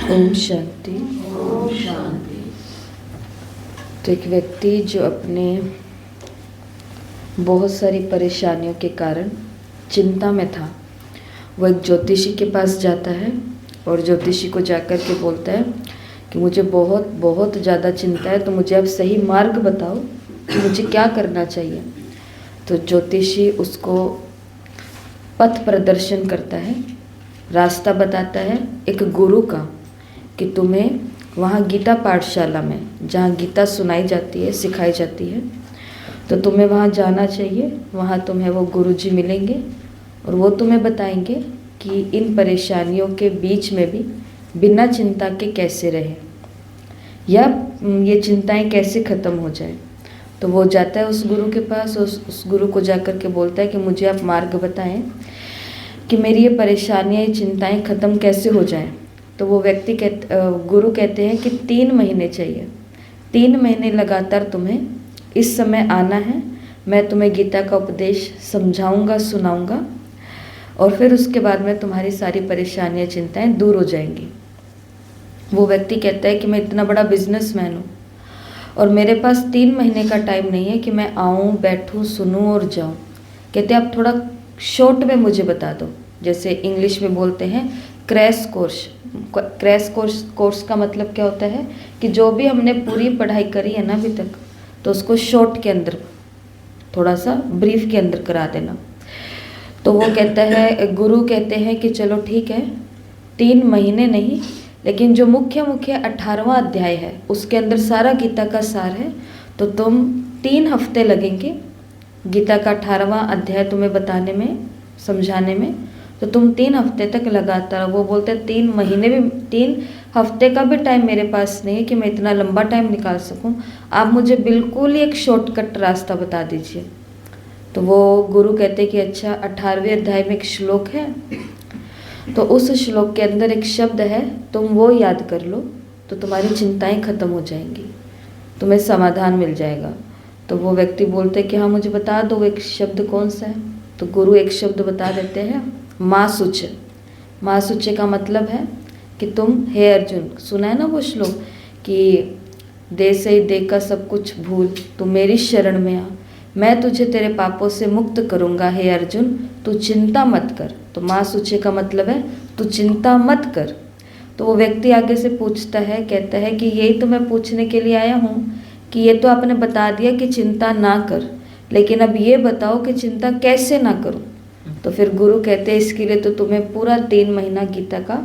ओम शांति। ओम शांति। तो एक व्यक्ति जो अपने बहुत सारी परेशानियों के कारण चिंता में था, वो एक ज्योतिषी के पास जाता है और ज्योतिषी को जाकर के बोलता है कि मुझे बहुत बहुत ज़्यादा चिंता है, तो मुझे अब सही मार्ग बताओ कि मुझे क्या करना चाहिए। तो ज्योतिषी उसको पथ प्रदर्शन करता है, रास्ता बताता है एक गुरु का, कि तुम्हें वहाँ गीता पाठशाला में जहाँ गीता सुनाई जाती है, सिखाई जाती है, तो तुम्हें वहाँ जाना चाहिए। वहाँ तुम्हें वो गुरुजी मिलेंगे और वो तुम्हें बताएंगे कि इन परेशानियों के बीच में भी बिना चिंता के कैसे रहे, या ये चिंताएं कैसे ख़त्म हो जाए। तो वो जाता है उस गुरु के पास, उस गुरु को जाकर के बोलता है कि मुझे आप मार्ग बताएं कि मेरी ये परेशानियाँ, ये चिंताएं ख़त्म कैसे हो जाएं। तो वो व्यक्ति गुरु कहते हैं कि 3 महीने चाहिए। 3 महीने लगातार तुम्हें इस समय आना है, मैं तुम्हें गीता का उपदेश समझाऊंगा, सुनाऊंगा, और फिर उसके बाद में तुम्हारी सारी परेशानियां, चिंताएं दूर हो जाएंगी। वो व्यक्ति कहता है कि मैं इतना बड़ा बिजनेसमैन हूँ और मेरे पास 3 महीने का टाइम नहीं है कि मैं आऊँ, बैठूँ, सुनूँ और जाऊँ। कहते आप थोड़ा शॉर्ट में मुझे बता दो, जैसे इंग्लिश में बोलते हैं क्रैश कोर्स। क्रैश कोर्स का मतलब क्या होता है कि जो भी हमने पूरी पढ़ाई करी है ना अभी तक, तो उसको शॉर्ट के अंदर, थोड़ा सा ब्रीफ के अंदर करा देना। तो वो कहता है, गुरु कहते हैं कि चलो ठीक है, 3 महीने नहीं, लेकिन जो मुख्य 18वां अध्याय है उसके अंदर सारा गीता का सार है, तो तुम 3 हफ्ते लगेंगे गीता का 18वां अध्याय तुम्हें बताने में, समझाने में। तो तुम 3 हफ्ते तक लगातार, वो बोलते हैं 3 महीने भी, 3 हफ्ते का भी टाइम मेरे पास नहीं है कि मैं इतना लंबा टाइम निकाल सकूं, आप मुझे बिल्कुल ही एक शॉर्टकट रास्ता बता दीजिए। तो वो गुरु कहते कि अच्छा, 18वें अध्याय में एक श्लोक है, तो उस श्लोक के अंदर एक शब्द है, तुम वो याद कर लो तो तुम्हारी चिंताएं खत्म हो जाएंगी, तुम्हें समाधान मिल जाएगा। तो वो व्यक्ति बोलते कि हाँ मुझे बता दो वो एक शब्द कौन सा है। तो गुरु एक शब्द बता देते हैं, माँ सुच। माँ सुच का मतलब है कि तुम, हे अर्जुन, सुना है ना वो श्लोक कि दे से दे का सब कुछ भूल, तू मेरी शरण में आ, मैं तुझे तेरे पापों से मुक्त करूँगा, हे अर्जुन तू चिंता मत कर। तो माँ सुचे का मतलब है तू चिंता मत कर। तो वो व्यक्ति आगे से पूछता है, कहता है कि यही तो मैं पूछने के लिए आया हूँ कि ये तो आपने बता दिया कि चिंता ना कर, लेकिन अब ये बताओ कि चिंता कैसे ना करूँ। तो फिर गुरु कहते हैं इसके लिए तो तुम्हें पूरा 3 महीना गीता का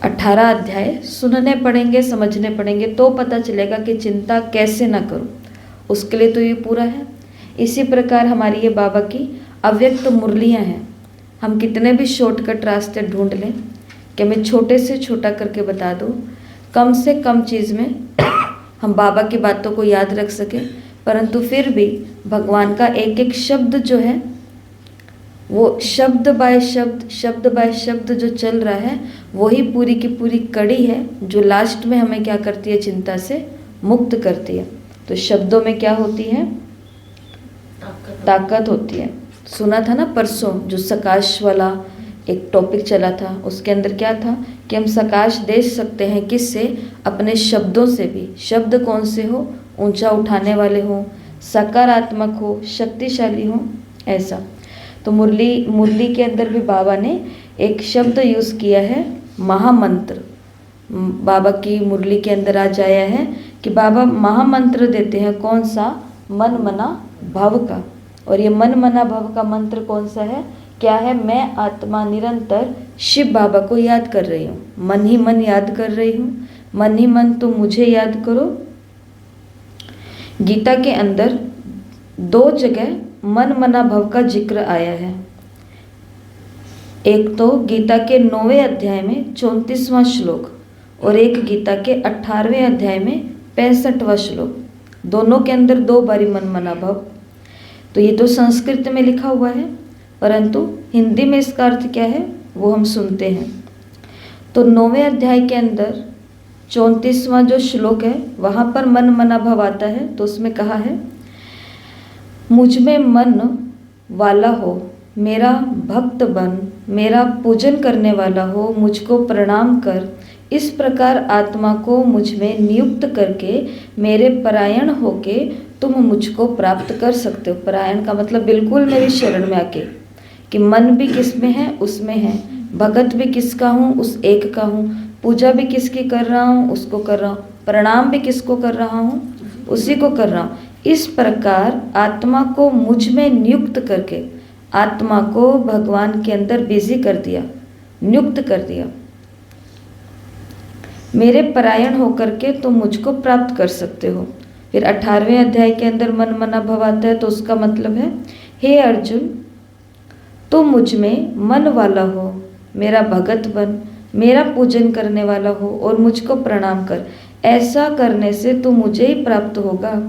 18 अध्याय सुनने पड़ेंगे, समझने पड़ेंगे, तो पता चलेगा कि चिंता कैसे ना करूं। उसके लिए तो ये पूरा है। इसी प्रकार हमारी ये बाबा की अव्यक्त मुरलियां हैं। हम कितने भी शॉर्टकट रास्ते ढूंढ लें कि हमें छोटे से छोटा करके बता दो, कम से कम चीज़ में हम बाबा की बातों को याद रख सकें, परंतु फिर भी भगवान का एक एक शब्द जो है वो शब्द बाय शब्द जो चल रहा है, वही पूरी की पूरी कड़ी है जो लास्ट में हमें क्या करती है, चिंता से मुक्त करती है। तो शब्दों में क्या होती है, ताकत होती है। सुना था ना परसों जो सकाश वाला एक टॉपिक चला था, उसके अंदर क्या था कि हम सकाश दे सकते हैं किससे, अपने शब्दों से भी। शब्द कौन से हो, ऊंचा उठाने वाले हो, सकारात्मक हो, शक्तिशाली हो, ऐसा। तो मुरली के अंदर भी बाबा ने एक शब्द यूज़ किया है, महामंत्र। बाबा की मुरली के अंदर आज आया है कि बाबा महामंत्र देते हैं, कौन सा, मन मना भव का। और ये मन मना भव का मंत्र कौन सा है, क्या है, मैं आत्मा निरंतर शिव बाबा को याद कर रही हूँ, मन ही मन याद कर रही हूँ, मन ही मन तुम मुझे याद करो। गीता के अंदर 2 जगह मन मना भव का जिक्र आया है। एक तो गीता के 9वें अध्याय में 34वां श्लोक, और एक गीता के 18वें अध्याय में 65वां श्लोक। दोनों के अंदर 2 बारी मन मना भव। तो ये तो संस्कृत में लिखा हुआ है, परंतु हिंदी में इसका अर्थ क्या है वो हम सुनते हैं। तो 9वें अध्याय के अंदर 34वां जो श्लोक है, वहाँ पर मन मना भव आता है। तो उसमें कहा है, मुझ में मन वाला हो, मेरा भक्त बन, मेरा पूजन करने वाला हो, मुझको प्रणाम कर, इस प्रकार आत्मा को मुझ में नियुक्त करके मेरे परायण होके तुम मुझको प्राप्त कर सकते हो। परायण का मतलब बिल्कुल मेरी शरण में आके, कि मन भी किस में है, उसमें है, भगत भी किसका हूँ, उस एक का हूँ, पूजा भी किसकी कर रहा हूँ, उसको कर रहा हूँ, प्रणाम भी किसको कर रहा हूँ, उसी को कर रहा हूँ। इस प्रकार आत्मा को मुझ में नियुक्त करके आत्मा को भगवान के अंदर बिजी कर दिया, नियुक्त कर दिया। मेरे परायण होकर के तुम मुझको प्राप्त कर सकते हो। फिर 18वें अध्याय के अंदर मन मना भव आता है, तो उसका मतलब है, हे अर्जुन, तुम मुझ में मन वाला हो, मेरा भगत बन, मेरा पूजन करने वाला हो और मुझको प्रणाम कर। ऐसा करने से तू मुझे ही प्राप्त होगा।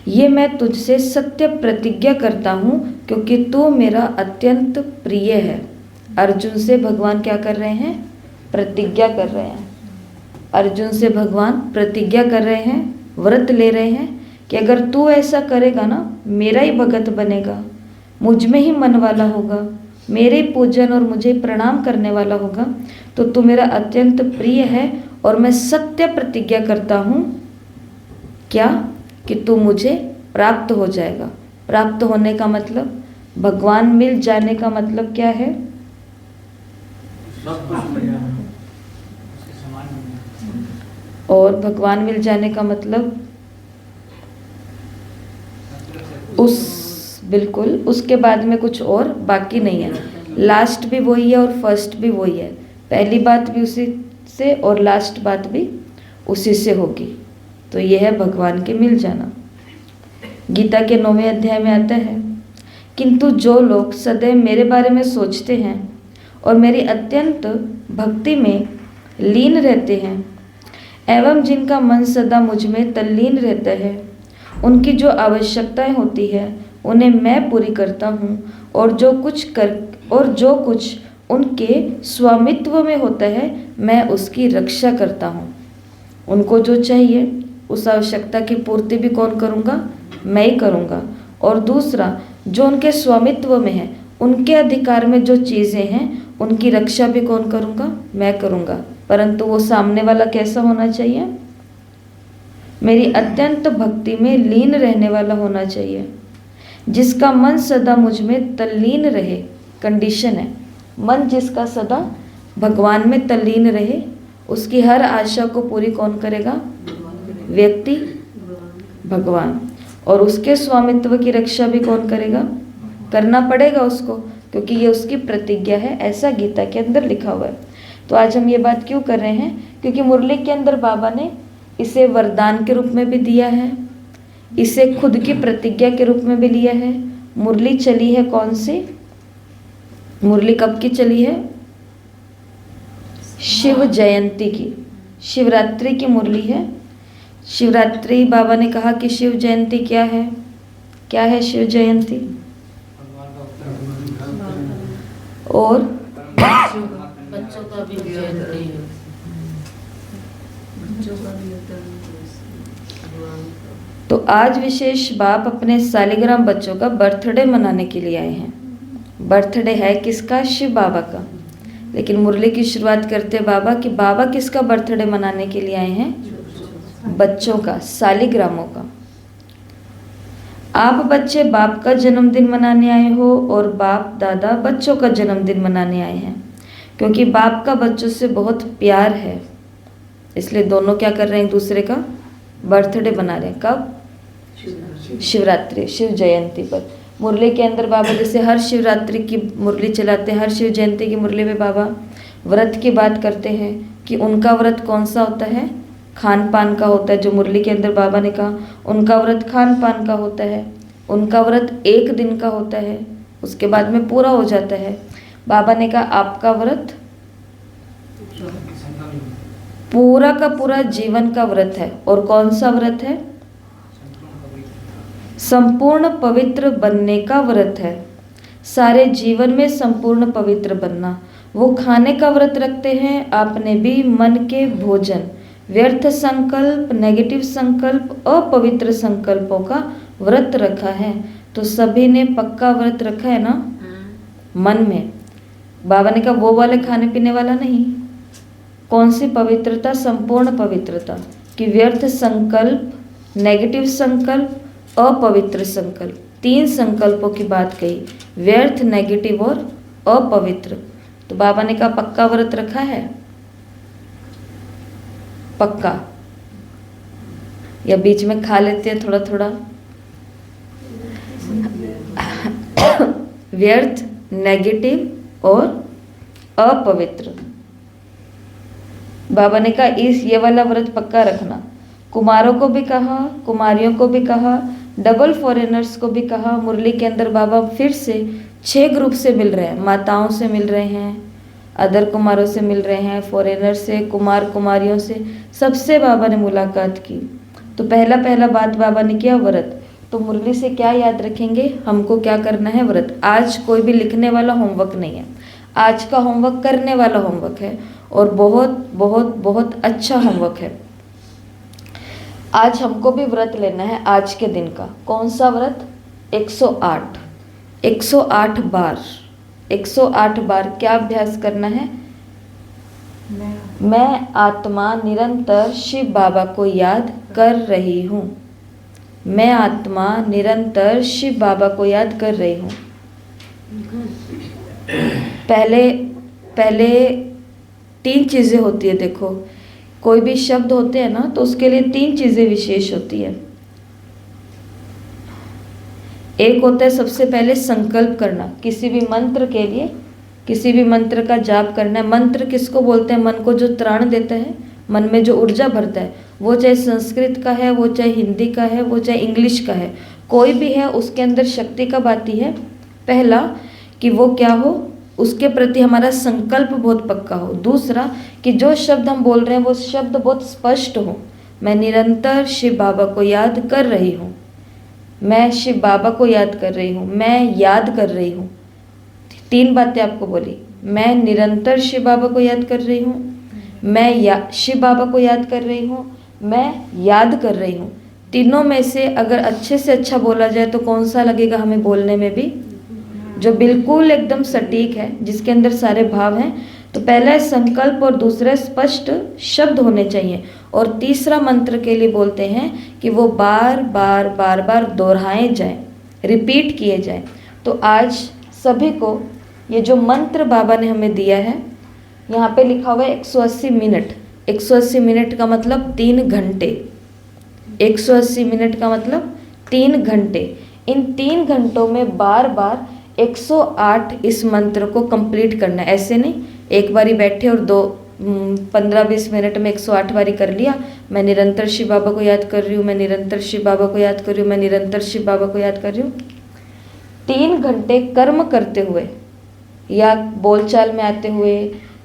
ये मैं तुझसे सत्य प्रतिज्ञा करता हूँ, क्योंकि तू मेरा अत्यंत प्रिय है। अर्जुन से भगवान क्या कर रहे हैं? प्रतिज्ञा कर रहे हैं। अर्जुन से भगवान प्रतिज्ञा कर रहे हैं, व्रत ले रहे हैं कि अगर तू ऐसा करेगा ना, मेरा ही भगत बनेगा, मुझ में ही मन वाला होगा, मेरे पूजन और मुझे प्रणाम करने वाला होगा, तो तू मेरा अत्यंत प्रिय है। और मैं सत्य प्रतिज्ञा करता हूँ क्या? कि तू मुझे प्राप्त हो जाएगा। प्राप्त होने का मतलब, भगवान मिल जाने का मतलब क्या है? और भगवान मिल जाने का मतलब बिल्कुल उसके बाद में कुछ और बाकी नहीं है। लास्ट भी वही है और फर्स्ट भी वही है। पहली बात भी उसी से और लास्ट बात भी उसी से होगी। तो यह है भगवान के मिल जाना। गीता के 9वें अध्याय में आता है, किंतु जो लोग सदैव मेरे बारे में सोचते हैं और मेरी अत्यंत भक्ति में लीन रहते हैं एवं जिनका मन सदा मुझ में तल्लीन रहता है, उनकी जो आवश्यकताएं होती है उन्हें मैं पूरी करता हूँ, और जो कुछ उनके स्वामित्व में होता है मैं उसकी रक्षा करता हूँ। उनको जो चाहिए उस आवश्यकता की पूर्ति भी कौन करूँगा? मैं ही करूँगा। और दूसरा, जो उनके स्वामित्व में है, उनके अधिकार में जो चीज़ें हैं उनकी रक्षा भी कौन करूँगा? मैं करूँगा। परंतु वो सामने वाला कैसा होना चाहिए? मेरी अत्यंत भक्ति में लीन रहने वाला होना चाहिए, जिसका मन सदा मुझ में तल्लीन रहे। कंडीशन है, मन जिसका सदा भगवान में तल्लीन रहे, उसकी हर आशा को पूरी कौन करेगा? व्यक्ति, भगवान। और उसके स्वामित्व की रक्षा भी कौन करेगा? करना पड़ेगा उसको, क्योंकि ये उसकी प्रतिज्ञा है, ऐसा गीता के अंदर लिखा हुआ है। तो आज हम ये बात क्यों कर रहे हैं? क्योंकि मुरली के अंदर बाबा ने इसे वरदान के रूप में भी दिया है, इसे खुद की प्रतिज्ञा के रूप में भी लिया है। मुरली चली है कौन सी? मुरली कब की चली है? शिव जयंती की, शिवरात्रि की मुरली है। शिवरात्रि, बाबा ने कहा कि शिव जयंती क्या है? क्या है शिव जयंती? और बच्चों का भी जयंती है। तो आज विशेष बाप अपने सालिग्राम बच्चों का बर्थडे मनाने के लिए आए हैं। बर्थडे है किसका? शिव बाबा का। लेकिन मुरली की शुरुआत करते बाबा कि बाबा किसका बर्थडे मनाने के लिए आए हैं? बच्चों का, सालिग्रामों का। आप बच्चे बाप का जन्मदिन मनाने आए हो और बाप दादा बच्चों का जन्मदिन मनाने आए हैं, क्योंकि बाप का बच्चों से बहुत प्यार है, इसलिए दोनों क्या कर रहे हैं? एक दूसरे का बर्थडे बना रहे हैं। कब? शिवरात्रि, शिव जयंती पर। मुरली के अंदर बाबा जैसे हर शिवरात्रि की मुरली चलाते हैं, हर शिव जयंती की मुरली में बाबा व्रत की बात करते हैं कि उनका व्रत कौन सा होता है? खान पान का होता है। जो मुरली के अंदर बाबा ने कहा उनका व्रत खान पान का होता है, उनका व्रत 1 दिन का होता है, उसके बाद में पूरा हो जाता है। बाबा ने कहा आपका व्रत पूरा का पूरा जीवन का व्रत है। और कौन सा व्रत है? संपूर्ण पवित्र बनने का व्रत है। सारे जीवन में संपूर्ण पवित्र बनना। वो खाने का व्रत रखते हैं, आपने भी मन के भोजन, व्यर्थ संकल्प, नेगेटिव संकल्प, अपवित्र संकल्पों का व्रत रखा है। तो सभी ने पक्का व्रत रखा है ना मन में। बाबा ने कहा वो वाले खाने पीने वाला नहीं। कौन सी पवित्रता? संपूर्ण पवित्रता, कि व्यर्थ संकल्प, नेगेटिव संकल्प, अपवित्र संकल्प, 3 संकल्पों की बात कही, व्यर्थ, नेगेटिव और अपवित्र। तो बाबा ने कहा पक्का व्रत रखा है? पक्का, या बीच में खा लेते हैं थोड़ा थोड़ा? व्यर्थ, नेगेटिव और अपवित्र। बाबा ने कहा ये वाला व्रत पक्का रखना। कुमारों को भी कहा, कुमारियों को भी कहा, डबल फॉरेनर्स को भी कहा। मुरली के अंदर बाबा फिर से 6 ग्रुप से मिल रहे हैं। माताओं से मिल रहे हैं, अदर कुमारों से मिल रहे हैं, फॉरेनर से, कुमार कुमारियों से, सबसे बाबा ने मुलाकात की। तो पहला बात बाबा ने किया व्रत। तो मुरली से क्या याद रखेंगे? हमको क्या करना है? व्रत। आज कोई भी लिखने वाला होमवर्क नहीं है, आज का होमवर्क करने वाला होमवर्क है, और बहुत बहुत बहुत अच्छा होमवर्क है। आज हमको भी व्रत लेना है आज के दिन का। कौन सा व्रत? 108 108 बार 108 बार क्या अभ्यास करना है? मैं आत्मा निरंतर शिव बाबा को याद कर रही हूँ। मैं आत्मा निरंतर शिव बाबा को याद कर रही हूँ। पहले 3 चीज़ें होती है। देखो, कोई भी शब्द होते हैं ना, तो उसके लिए 3 चीज़ें विशेष होती है। एक होता है सबसे पहले संकल्प करना, किसी भी मंत्र के लिए, किसी भी मंत्र का जाप करना है। मंत्र किसको बोलते हैं? मन को जो त्राण देता है, मन में जो ऊर्जा भरता है, वो चाहे संस्कृत का है, वो चाहे हिंदी का है, वो चाहे इंग्लिश का है, कोई भी है, उसके अंदर शक्ति कब आती है? पहला, कि वो क्या हो, उसके प्रति हमारा संकल्प बहुत पक्का हो। दूसरा, कि जो शब्द हम बोल रहे हैं वो शब्द बहुत स्पष्ट हो। मैं निरंतर शिव बाबा को याद कर रही हूँ, मैं शिव बाबा को याद कर रही हूँ, मैं याद कर रही हूँ। 3 बातें आपको बोली। मैं निरंतर शिव बाबा को याद कर रही हूँ, मैं शिव बाबा को याद कर रही हूँ, मैं याद कर रही हूँ। तीनों में से अगर अच्छे से अच्छा बोला जाए तो कौन सा लगेगा हमें बोलने में भी? जो बिल्कुल एकदम सटीक है, जिसके अंदर सारे भाव हैं। तो पहला है संकल्प, और दूसरा स्पष्ट शब्द होने चाहिए, और तीसरा मंत्र के लिए बोलते हैं कि वो बार बार बार बार दोहराए जाएं, रिपीट किए जाएं। तो आज सभी को ये जो मंत्र बाबा ने हमें दिया है, यहाँ पे लिखा हुआ है 180 मिनट। 180 मिनट का मतलब 3 घंटे। 180 मिनट का मतलब 3 घंटे। इन 3 घंटों में बार बार 108 इस मंत्र को कंप्लीट करना है। ऐसे नहीं एक बारी बैठे और 15-20 मिनट में 108 बारी कर लिया। मैं निरंतर शिव बाबा को याद कर रही हूँ, मैं निरंतर शिव बाबा को याद कर रही हूँ, मैं निरंतर शिव बाबा को याद कर रही हूँ। 3 घंटे कर्म करते हुए, या बोलचाल में आते हुए,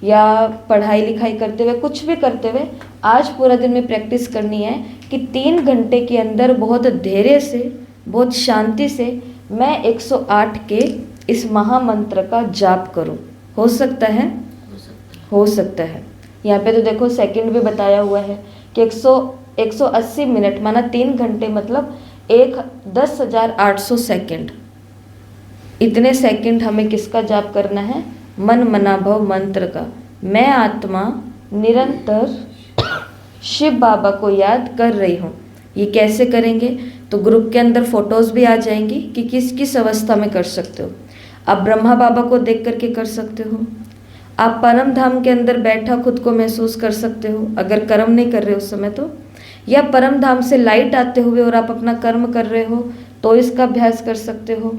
या पढ़ाई लिखाई करते हुए, कुछ भी करते हुए, आज पूरा दिन में प्रैक्टिस करनी है कि 3 घंटे के अंदर बहुत धैर्य से, बहुत शांति से मैं 108 के इस महामंत्र का जाप करूं। हो सकता है? हो सकता है। यहाँ पे तो देखो सेकंड भी बताया हुआ है कि 180 मिनट माना 3 घंटे मतलब 10,800 सेकंड। इतने सेकंड हमें किसका जाप करना है? मन मनाभव मंत्र का। मैं आत्मा निरंतर शिव बाबा को याद कर रही हूँ। ये कैसे करेंगे? तो ग्रुप के अंदर फोटोज़ भी आ जाएंगी कि किस किस अवस्था में कर सकते हो। आप ब्रह्मा बाबा को देख करके कर सकते हो, आप परम धाम के अंदर बैठा खुद को महसूस कर सकते हो अगर कर्म नहीं कर रहे उस समय तो, या परम धाम से लाइट आते हुए और आप अपना कर्म कर रहे हो तो इसका अभ्यास कर सकते हो।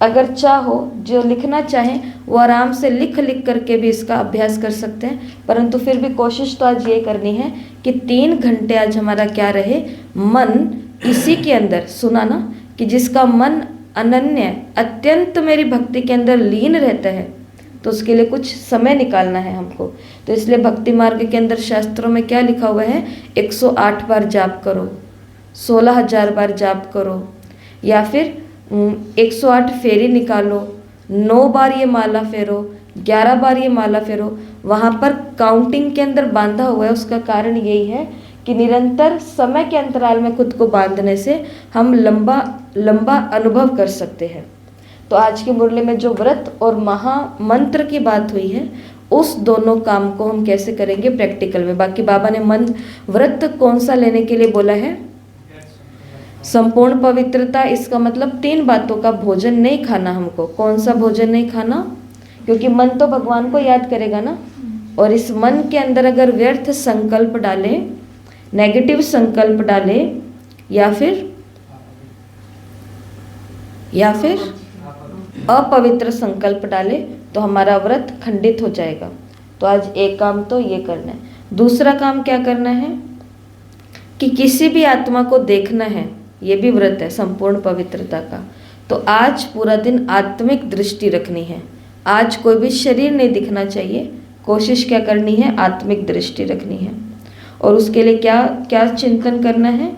अगर चाहो, जो लिखना चाहें वो आराम से लिख करके भी इसका अभ्यास कर सकते हैं, परंतु फिर भी कोशिश तो आज ये करनी है कि 3 घंटे आज हमारा क्या रहे, मन इसी के अंदर। सुना ना कि जिसका मन अनन्य अत्यंत मेरी भक्ति के अंदर लीन रहता है, तो उसके लिए कुछ समय निकालना है हमको। तो इसलिए भक्ति मार्ग के अंदर शास्त्रों में क्या लिखा हुआ है? 108 बार जाप करो, 16,000 बार जाप करो, या फिर 108 फेरी निकालो, 9 बार ये माला फेरो, 11 बार ये माला फेरो। वहाँ पर काउंटिंग के अंदर बांधा हुआ है। उसका कारण यही है कि निरंतर समय के अंतराल में खुद को बांधने से हम लंबा अनुभव कर सकते हैं। तो आज की मुरली में जो व्रत और महामंत्र की बात हुई है, उस दोनों काम को हम कैसे करेंगे प्रैक्टिकल में। बाकी बाबा ने व्रत कौन सा लेने के लिए बोला है? संपूर्ण पवित्रता। इसका मतलब 3 बातों का भोजन नहीं खाना हमको। कौन सा भोजन नहीं खाना? क्योंकि मन तो भगवान को याद करेगा ना, और इस मन के अंदर अगर व्यर्थ संकल्प डाले, नेगेटिव संकल्प डाले, या फिर अपवित्र संकल्प डाले, तो हमारा व्रत खंडित हो जाएगा। तो आज एक काम तो ये करना है। दूसरा काम क्या करना है कि किसी भी आत्मा को देखना है, ये भी व्रत है संपूर्ण पवित्रता का। तो आज पूरा दिन आत्मिक दृष्टि रखनी है। आज कोई भी शरीर नहीं दिखना चाहिए। कोशिश क्या करनी है? आत्मिक दृष्टि रखनी है। और उसके लिए क्या क्या चिंतन करना है?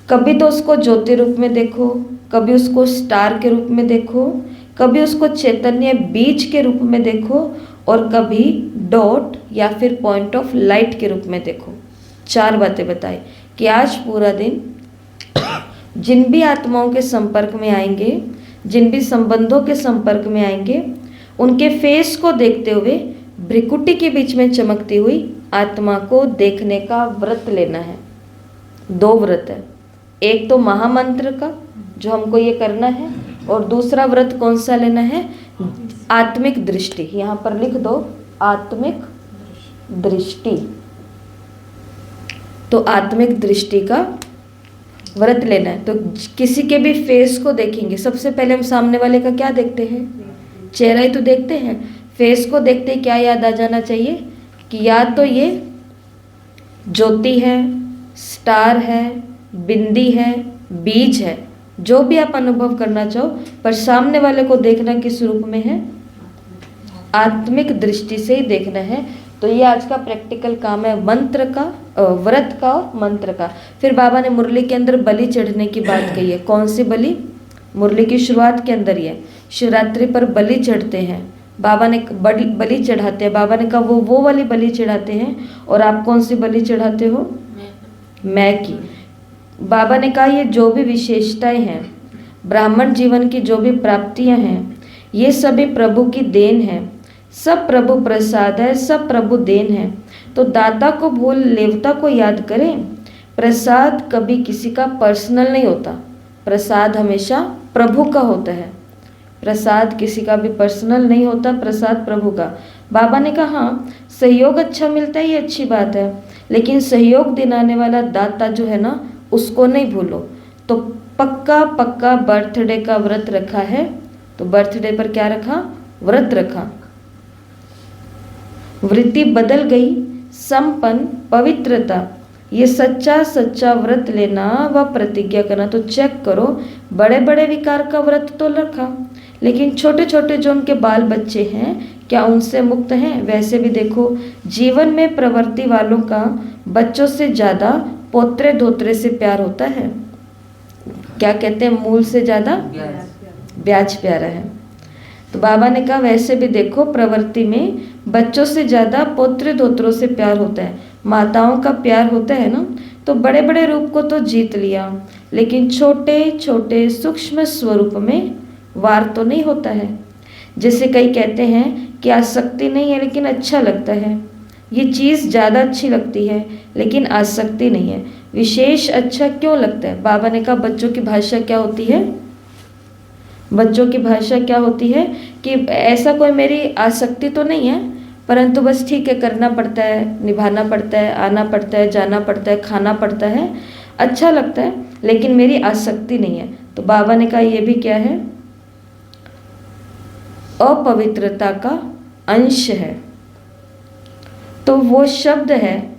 कभी तो उसको ज्योति रूप में देखो, कभी उसको स्टार के रूप में देखो, कभी उसको चैतन्य बीज के रूप में देखो, और कभी डॉट या फिर पॉइंट ऑफ लाइट के रूप में देखो। 4 बातें बताई कि आज पूरा दिन जिन भी आत्माओं के संपर्क में आएंगे, जिन भी संबंधों के संपर्क में आएंगे, उनके फेस को देखते हुए भ्रिकुटी के बीच में चमकती हुई आत्मा को देखने का व्रत लेना है। 2 व्रत है, एक तो महामंत्र का जो हमको ये करना है, और दूसरा व्रत कौन सा लेना है? आत्मिक दृष्टि। यहाँ पर लिख दो, आत्मिक दृष्टि। तो आत्मिक दृष्टि का व्रत लेना है। तो किसी के भी फेस को देखेंगे, सबसे पहले हम सामने वाले का क्या देखते हैं? चेहरा ही तो देखते हैं। फेस को देखते ही क्या याद आ जाना चाहिए कि या तो ये ज्योति है, स्टार है, बिंदी है, बीज है, जो भी आप अनुभव करना चाहो, पर सामने वाले को देखना किस रूप में है? आत्मिक दृष्टि से ही देखना है। तो ये आज का प्रैक्टिकल काम है, मंत्र का, व्रत का और मंत्र का। फिर बाबा ने मुरली के अंदर बलि चढ़ने की बात कही है। कौन सी बलि? मुरली की शुरुआत के अंदर ही है, शिवरात्रि पर बलि चढ़ते हैं। बाबा ने बलि चढ़ाते हैं। बाबा ने कहा वो वाली बलि चढ़ाते हैं। और आप कौन सी बलि चढ़ाते हो? मैं की। बाबा ने कहा ये जो भी विशेषताएं हैं, ब्राह्मण जीवन की जो भी प्राप्तियां हैं, ये सभी प्रभु की देन है। सब प्रभु प्रसाद है, सब प्रभु देन है। तो दाता को भूल लेवता को याद करें। प्रसाद कभी किसी का पर्सनल नहीं होता, प्रसाद हमेशा प्रभु का होता है। प्रसाद किसी का भी पर्सनल नहीं होता, प्रसाद प्रभु का। बाबा ने कहा हाँ, सहयोग अच्छा मिलता है, ये अच्छी बात है, लेकिन सहयोग दिलाने वाला दाता जो है ना, उसको नहीं भूलो। तो पक्का बर्थडे का व्रत रखा है। तो बर्थडे पर क्या रखा? व्रत रखा। वृत्ति बदल गई, संपन्न पवित्रता, ये सच्चा व्रत लेना व प्रतिज्ञा करना। तो चेक करो, बड़े बड़े विकार का व्रत तो रखा, लेकिन छोटे छोटे जो उनके बाल बच्चे हैं, क्या उनसे मुक्त हैं? वैसे भी देखो, जीवन में प्रवृत्ति वालों का बच्चों से ज़्यादा पोत्रे धोत्रे से प्यार होता है। क्या कहते हैं? मूल से ज़्यादा ब्याज प्यारा है। तो बाबा ने कहा वैसे भी देखो, प्रवृत्ति में बच्चों से ज़्यादा पोत्रे धोत्रों से प्यार होता है, माताओं का प्यार होता है ना। तो बड़े बड़े रूप को तो जीत लिया, लेकिन छोटे छोटे सूक्ष्म स्वरूप में वार तो नहीं होता है। जैसे कई कहते हैं कि आसक्ति नहीं है लेकिन अच्छा लगता है, ये चीज़ ज़्यादा अच्छी लगती है लेकिन आसक्ति नहीं है। विशेष अच्छा क्यों लगता है? बाबा ने कहा बच्चों की भाषा क्या होती है? बच्चों की भाषा क्या होती है कि ऐसा कोई मेरी आसक्ति तो नहीं है, परंतु बस ठीक है, करना पड़ता है, निभाना पड़ता है, आना पड़ता है, जाना पड़ता है, खाना पड़ता है, अच्छा लगता है, लेकिन मेरी आसक्ति नहीं है। तो बाबा ने कहा ये भी क्या है? अपवित्रता का अंश है। तो वो शब्द है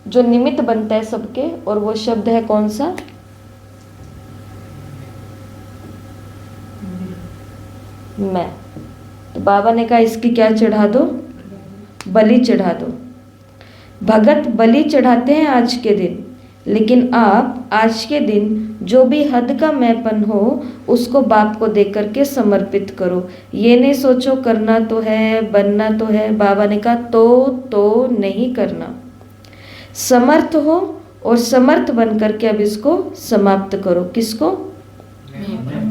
जो निमित्त बनता है सबके, और वो शब्द है कौन सा? मैं। तो बाबा ने कहा इसकी क्या चढ़ा दो? बलि चढ़ा दो। भगत बलि चढ़ाते हैं आज के दिन, लेकिन आप आज के दिन जो भी हद का मैंपन हो उसको बाप को दे करके समर्पित करो। ये नहीं सोचो करना तो है, बनना तो है। बाबा ने कहा तो नहीं करना। समर्थ हो और समर्थ बन करके अब इसको समाप्त करो। किसको?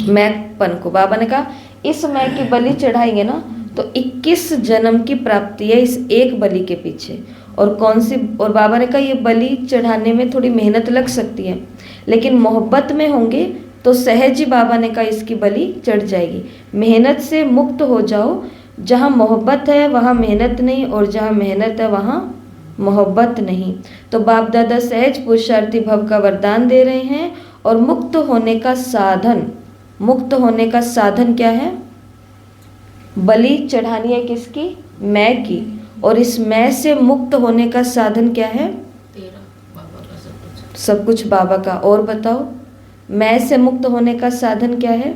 मैंपन को। बाबा ने कहा इस मैं की बलि चढ़ाएंगे ना तो 21 जन्म की प्राप्ति है इस एक बलि के पीछे। और कौन सी, और बाबा ने कहा ये बलि चढ़ाने में थोड़ी मेहनत लग सकती है, लेकिन मोहब्बत में होंगे तो सहज ही बाबा ने कहा इसकी बलि चढ़ जाएगी। मेहनत से मुक्त हो जाओ, जहाँ मोहब्बत है वहाँ मेहनत नहीं, और जहाँ मेहनत है वहाँ मोहब्बत नहीं। तो बाप दादा सहज पुरुषार्थी भव का वरदान दे रहे हैं। और मुक्त होने का साधन, मुक्त होने का साधन क्या है? बलि चढ़ानी है किसकी? मैं की। और इस मैं से मुक्त होने का साधन क्या है? तेरा बाबा का सब कुछ। सब कुछ बाबा का। और बताओ मैं से मुक्त होने का साधन क्या है?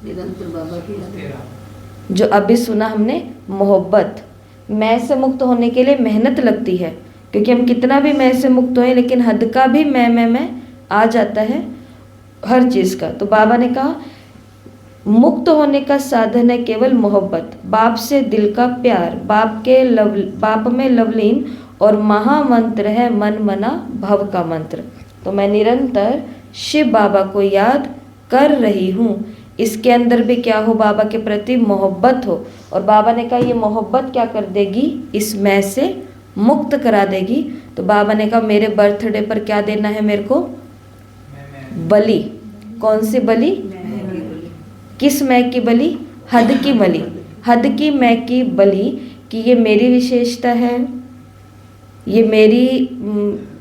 निरंतर बाबा की जो अभी सुना हमने, मोहब्बत। मैं से मुक्त होने के लिए मेहनत लगती है, क्योंकि हम कितना भी मैं से मुक्त होए लेकिन हद का भी मैं आ जाता है हर चीज़ का। तो बाबा ने कहा मुक्त होने का साधन है केवल मोहब्बत, बाप से दिल का प्यार, बाप में लवलीन, और महामंत्र है मन मना भव का मंत्र। तो मैं निरंतर शिव बाबा को याद कर रही हूँ। इसके अंदर भी क्या हो? बाबा के प्रति मोहब्बत हो। और बाबा ने कहा ये मोहब्बत क्या कर देगी? इस मैं से मुक्त करा देगी। तो बाबा ने कहा मेरे बर्थडे पर क्या देना है मेरे को? बलि। कौन सी बलि? किस मैं की बलि? हद की बलि। हद की मैं की बलि कि ये मेरी विशेषता है, ये मेरी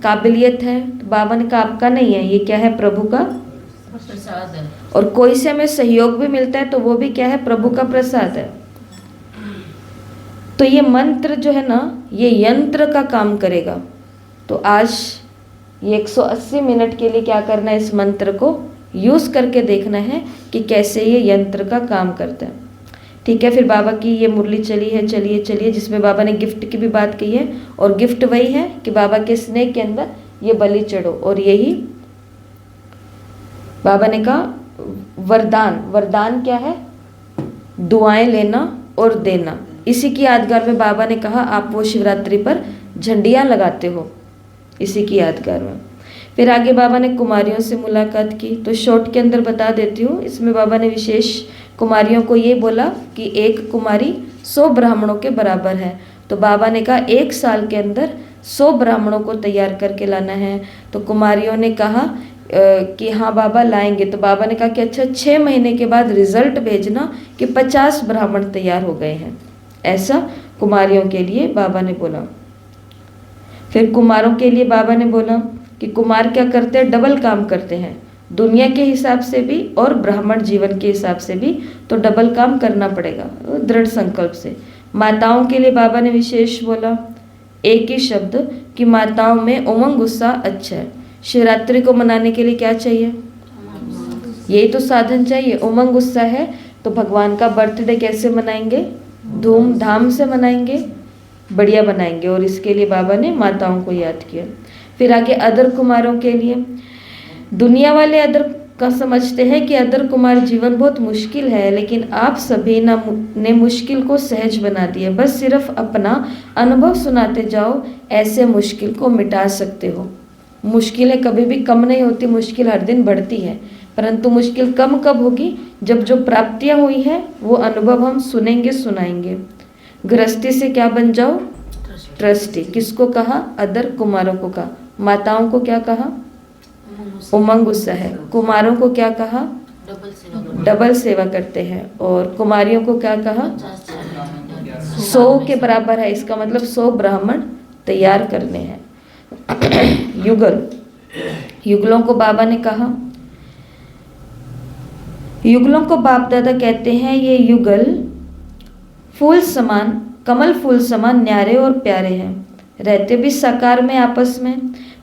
काबिलियत है। तो बाबा ने कहा आपका नहीं है, ये क्या है? प्रभु का प्रसाद है। और कोई से हमें सहयोग भी मिलता है तो वो भी क्या है? प्रभु का प्रसाद है। तो ये मंत्र जो है ना, ये यंत्र का काम करेगा। तो आज ये 180 मिनट के लिए क्या करना है? इस मंत्र को यूज़ करके देखना है कि कैसे ये यंत्र का काम करता है। ठीक है, फिर बाबा की ये मुरली चली है, चलिए जिसमें बाबा ने गिफ्ट की भी बात की है। और गिफ्ट वही है कि बाबा के स्नेह के अंदर ये बलि चढ़ो। और यही बाबा ने कहा वरदान। वरदान क्या है? दुआएं लेना और देना। इसी की यादगार में बाबा ने कहा आप वो शिवरात्रि पर झंडियाँ लगाते हो, इसी की यादगार में। फिर आगे बाबा ने कुमारियों से मुलाकात की। तो शॉर्ट के अंदर बता देती हूँ। इसमें बाबा ने विशेष कुमारियों को ये बोला कि एक कुमारी 100 ब्राह्मणों के बराबर है। तो बाबा ने कहा 1 साल के अंदर 100 ब्राह्मणों को तैयार करके लाना है। तो कुमारियों ने कहा कि हाँ बाबा लाएंगे। तो बाबा ने कहा कि अच्छा 6 महीने के बाद रिजल्ट भेजना कि 50 ब्राह्मण तैयार हो गए हैं। ऐसा कुमारियों के लिए बाबा ने बोला। फिर कुमारों के लिए बाबा ने बोला कि कुमार क्या करते हैं? डबल काम करते हैं, दुनिया के हिसाब से भी और ब्राह्मण जीवन के हिसाब से भी। तो डबल काम करना पड़ेगा दृढ़ संकल्प से। माताओं के लिए बाबा ने विशेष बोला एक ही शब्द कि माताओं में उमंग उत्साह अच्छा है। शिवरात्रि को मनाने के लिए क्या चाहिए? यही तो साधन चाहिए, उमंग उत्साह है। तो भगवान का बर्थडे कैसे मनाएंगे? धूमधाम से मनाएंगे, बढ़िया बनाएंगे। और इसके लिए बाबा ने माताओं को याद किया। फिर आगे अदर कुमारों के लिए, दुनिया वाले अदर का समझते हैं कि अदर कुमार जीवन बहुत मुश्किल है, लेकिन आप सभी ने मुश्किल को सहज बना दिया। बस सिर्फ अपना अनुभव सुनाते जाओ, ऐसे मुश्किल को मिटा सकते हो। मुश्किलें कभी भी कम नहीं होती, मुश्किल हर दिन बढ़ती है। परंतु मुश्किल कम कब होगी? जब जो प्राप्तियां हुई है वो अनुभव हम सुनेंगे, सुनाएंगे। गृहस्थी से क्या बन जाओ? ट्रस्टी। किसको कहा? अदर कुमारों को कहा। माताओं को क्या कहा? उमंग उत्साह है। कुमारों को क्या कहा? डबल सेवा करते हैं। और कुमारियों को क्या कहा? 100 के बराबर है। इसका मतलब 100 ब्राह्मण तैयार करने हैं। युगल, युगलों को बाबा ने कहा, युगलों को बाप दादा कहते हैं ये युगल फूल समान, कमल फूल समान न्यारे और प्यारे हैं। रहते भी साकार में, आपस में,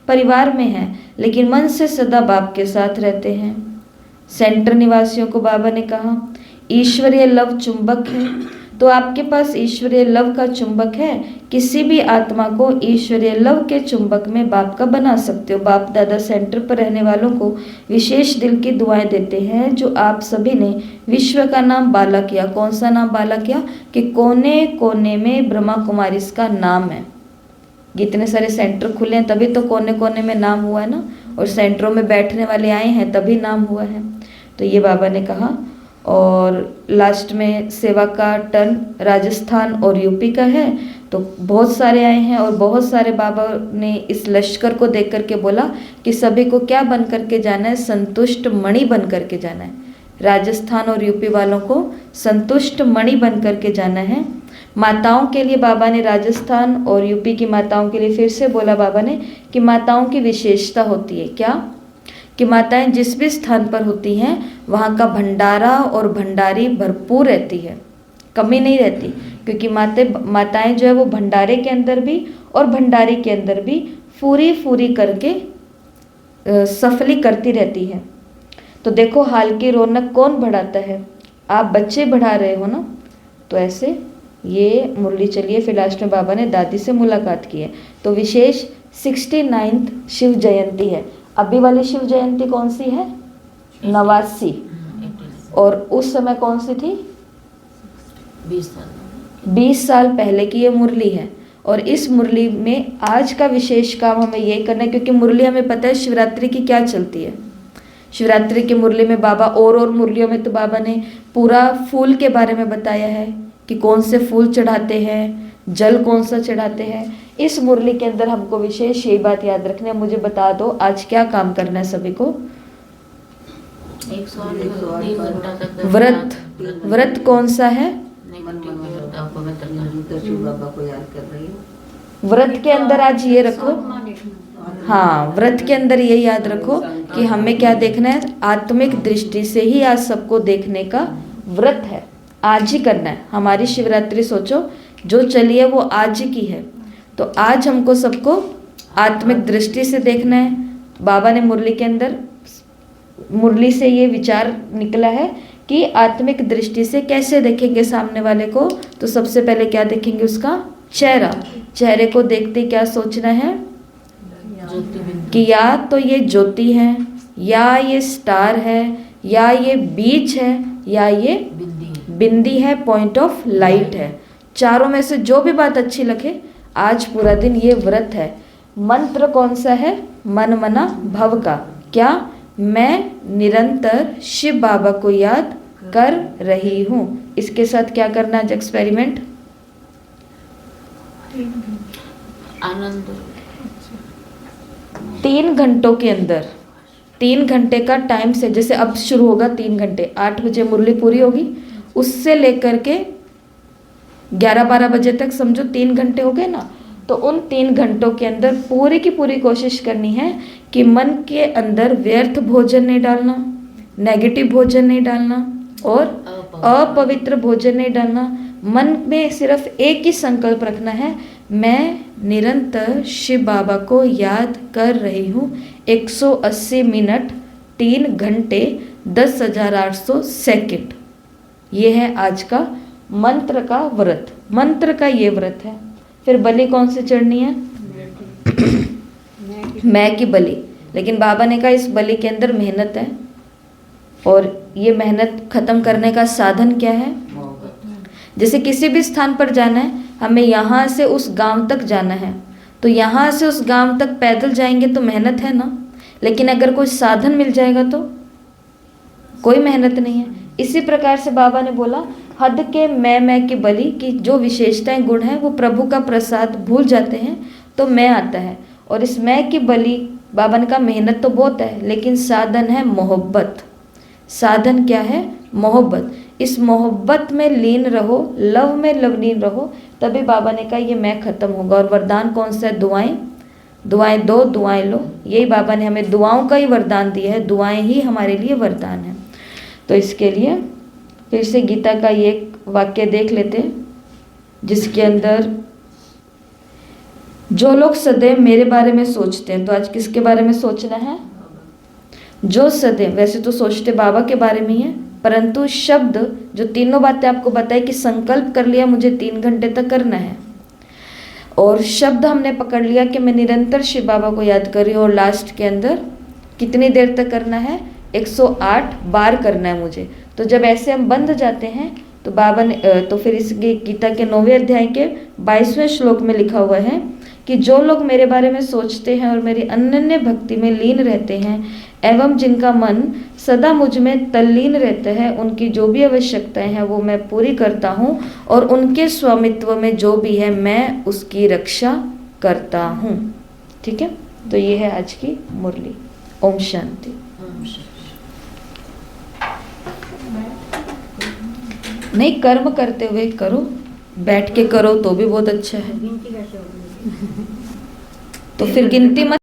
परिवार में हैं, लेकिन मन से सदा बाप के साथ रहते हैं। सेंटर निवासियों को बाबा ने कहा ईश्वरीय लव चुंबक है। तो आपके पास ईश्वरीय लव का चुंबक है। किसी भी आत्मा को ईश्वरीय लव के चुंबक में बाप का बना सकते हो। बाप दादा सेंटर पर रहने वालों को विशेष दिल की दुआएं देते हैं, जो आप सभी ने विश्व का नाम बाला किया। कौन सा नाम बाला किया? कि कोने कोने में ब्रह्मा कुमारी इसका नाम है। इतने सारे सेंटर खुले हैं तभी तो कोने कोने में नाम हुआ है ना, और सेंटरों में बैठने वाले आए हैं तभी नाम हुआ है। तो ये बाबा ने कहा। और लास्ट में सेवा का टर्न राजस्थान और यूपी का है, तो बहुत सारे आए हैं और बहुत सारे बाबा ने इस लश्कर को देख करके बोला कि सभी को क्या बन करके जाना है, संतुष्ट मणि बन करके जाना है। राजस्थान और यूपी वालों को संतुष्ट मणि बन करके जाना है। माताओं के लिए बाबा ने, राजस्थान और यूपी की माताओं के लिए फिर से बोला बाबा ने कि माताओं की विशेषता होती है क्या, कि माताएं जिस भी स्थान पर होती हैं वहाँ का भंडारा और भंडारी भरपूर रहती है, कमी नहीं रहती, क्योंकि माताएं जो है वो भंडारे के अंदर भी और भंडारी के अंदर भी पूरी करके सफली करती रहती है। तो देखो हाल की रौनक कौन बढ़ाता है, आप बच्चे बढ़ा रहे हो ना। तो ऐसे ये मुरली चली है। फिर लास्ट में बाबा ने दादी से मुलाकात की है। तो विशेष 69th शिव जयंती है। अभी वाली शिव जयंती कौन सी है? 89। और उस समय कौन सी थी? 20 साल पहले की ये मुरली है। और इस मुरली में आज का विशेष काम हमें यही करना है, क्योंकि मुरली हमें पता है शिवरात्रि की क्या चलती है। शिवरात्रि की मुरली में बाबा और मुरलियों में तो बाबा ने पूरा फूल के बारे में बताया है कि कौन से फूल चढ़ाते हैं, जल कौन सा चढ़ाते हैं। इस मुरली के अंदर हमको विशेष यही बात याद रखनी है। मुझे बता दो आज क्या काम करना है सभी को? 103 घंटा तक व्रत कौन सा है? बाबा को याद कर रही हूँ। व्रत के अंदर आज ये रखो, हाँ, व्रत के अंदर ये याद रखो कि हमें क्या देखना है, आत्मिक दृष्टि से ही आज सबको देखने का व्रत है, आज ही करना है। हमारी शिवरात्रि सोचो जो चली है वो आज ही की है, तो आज हमको सबको आत्मिक दृष्टि से देखना है। बाबा ने मुरली के अंदर, मुरली से ये विचार निकला है कि आत्मिक दृष्टि से कैसे देखेंगे सामने वाले को। तो सबसे पहले क्या देखेंगे? उसका चेहरा। चेहरे को देखते क्या सोचना है कि या तो ये ज्योति है, या ये स्टार है, या ये बीच है, या ये बिंदी है, पॉइंट ऑफ लाइट है। चारों में से जो भी बात अच्छी लगे। आज पूरा दिन ये व्रत है। मंत्र कौन सा है? मन मना भव का। क्या? मैं निरंतर शिव बाबा को याद कर रही हूँ। इसके साथ क्या करना है एक्सपेरिमेंट? आनंद 3 घंटों के अंदर, 3 घंटे का टाइम से, जैसे अब शुरू होगा 3 घंटे, 8 बजे मुरली पूरी होगी, उससे लेकर के 11-12 बजे तक समझो 3 घंटे हो गए ना। तो उन 3 घंटों के अंदर पूरी की पूरी कोशिश करनी है कि मन के अंदर व्यर्थ भोजन नहीं डालना, नेगेटिव भोजन नहीं डालना और अपवित्र भोजन नहीं डालना। मन में सिर्फ एक ही संकल्प रखना है, मैं निरंतर शिव बाबा को याद कर रही हूँ। 180 मिनट 3 घंटे 10,800 सेकंड। ये है आज का मंत्र का व्रत। मंत्र का ये व्रत है। फिर बलि कौन सी चढ़नी है? मैं की बलि। लेकिन बाबा ने कहा इस बलि के अंदर मेहनत है, और ये मेहनत खत्म करने का साधन क्या है? जैसे किसी भी स्थान पर जाना है, हमें यहाँ से उस गांव तक जाना है, तो यहाँ से उस गांव तक पैदल जाएंगे तो मेहनत है ना। लेकिन अगर कोई साधन मिल जाएगा तो कोई मेहनत नहीं है। इसी प्रकार से बाबा ने बोला हद के मैं की बलि की जो विशेषताएं गुण हैं वो प्रभु का प्रसाद भूल जाते हैं तो मैं आता है। और इस मैं की बलि बाबा ने कहा मेहनत तो बहुत है, लेकिन साधन है मोहब्बत। साधन क्या है? मोहब्बत। इस मोहब्बत में लीन रहो, लव में लवलीन रहो, तभी बाबा ने कहा ये मैं खत्म होगा। और वरदान कौन सा है? दुआएं। दुआएं दो, दुआएं लो। यही बाबा ने हमें दुआओं का ही वरदान दिया है। दुआएं ही हमारे लिए वरदान है। तो इसके लिए फिर से गीता का ये एक वाक्य देख लेते हैं, जिसके अंदर जो लोग सदैव मेरे बारे में सोचते हैं। तो आज किसके बारे में सोचना है? जो सदैव, वैसे तो सोचते बाबा के बारे में ही है, परंतु शब्द जो तीनों बातें आपको बताए कि संकल्प कर लिया मुझे 3 घंटे तक करना है, और शब्द हमने पकड़ लिया कि मैं निरंतर शिव बाबा को याद कर रही हूँ, और लास्ट के अंदर कितनी देर तक करना है? 108 बार करना है मुझे। तो जब ऐसे हम बंध जाते हैं तो बाबा ने तो फिर इस गीता के 9वें अध्याय के 22वें श्लोक में लिखा हुआ है कि जो लोग मेरे बारे में सोचते हैं और मेरी अनन्य भक्ति में लीन रहते हैं एवं जिनका मन सदा मुझ में तल्लीन रहता है, उनकी जो भी आवश्यकताएं हैं वो मैं पूरी करता हूँ और उनके स्वामित्व में जो भी है मैं उसकी रक्षा करता हूँ। ठीक है, तो ये है आज की मुरली। ओम शांति। नहीं, कर्म करते हुए करो, बैठ के करो तो भी बहुत अच्छा है। तो फिर गिनती मत